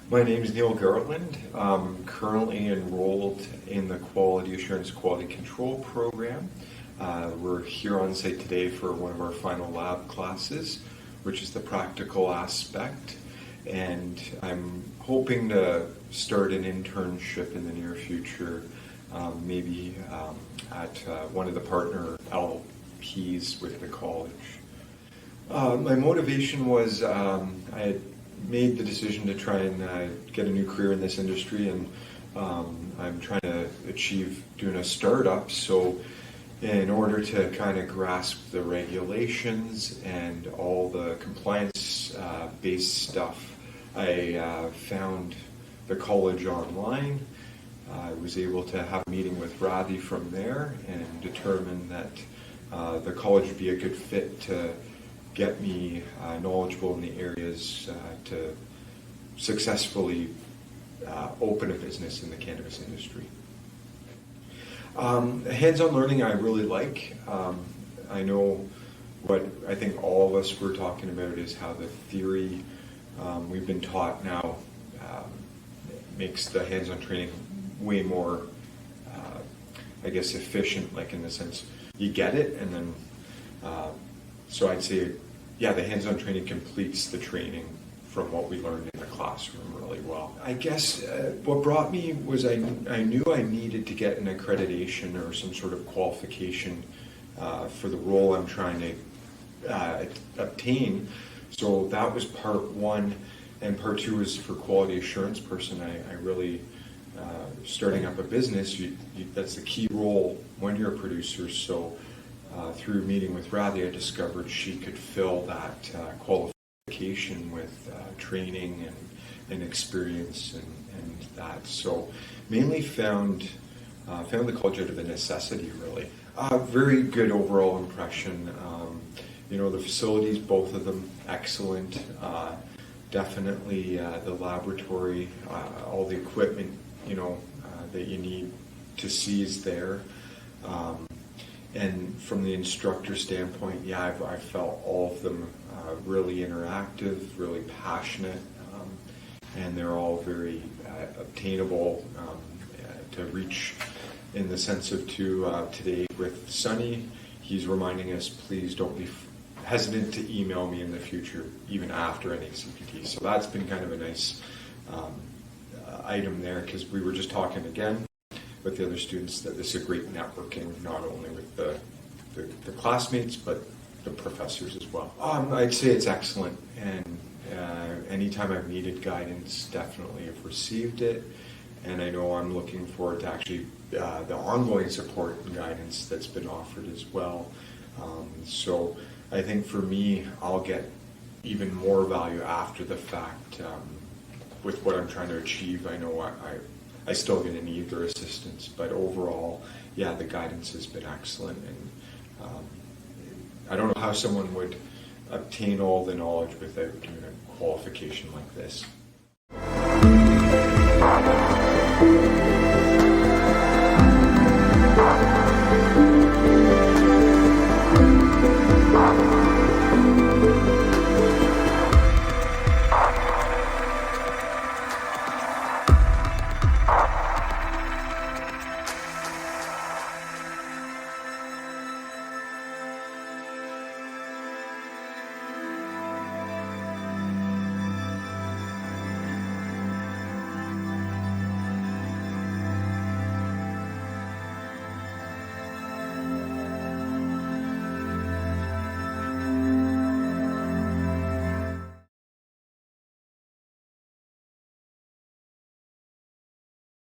My name is Neil Gartland. I'm currently enrolled in the Quality Assurance Quality Control program. We're here on site today for one of our final lab classes, which is the practical aspect. And I'm hoping to start an internship in the near future, maybe at one of the partner LPs with the college. My motivation was I had made the decision to try and get a new career in this industry, and I'm trying to achieve doing a startup. So in order to kind of grasp the regulations and all the compliance based stuff, I found the college online. I was able to have a meeting with Ravi from there and determined that the college would be a good fit to get me knowledgeable in the areas to successfully open a business in the cannabis industry. Hands-on learning I really like. I know what I think all of us were talking about is how the theory we've been taught now makes the hands-on training way more, I guess, efficient, like in the sense you get it, and then so I'd say, yeah, the hands-on training completes the training from what we learned in the classroom really well. I guess what brought me was I knew I needed to get an accreditation or some sort of qualification for the role I'm trying to obtain. So that was part one, and part two was for quality assurance person. I really, starting up a business, that's the key role when you're a producer. So through meeting with Ravi, I discovered she could fill that qualification with training and experience and that. So mainly found the college out of a necessity, really. Very good overall impression. The facilities, both of them, excellent. Definitely the laboratory, all the equipment, that you need to see is there. And from the instructor standpoint, yeah, I felt all of them really interactive, really passionate, and they're all very obtainable to reach, in the sense of today with Sonny, he's reminding us, please don't be hesitant to email me in the future, even after NACPT. So that's been kind of a nice item there, because we were just talking again with the other students that this is a great networking, not only with the classmates, but the professors as well. I'd say it's excellent, and anytime I've needed guidance, definitely have received it, and I know I'm looking forward to actually the ongoing support and guidance that's been offered as well. So I think for me, I'll get even more value after the fact with what I'm trying to achieve. I know I still going to need their assistance, but overall, yeah, the guidance has been excellent, and I don't know how someone would obtain all the knowledge without doing a qualification like this.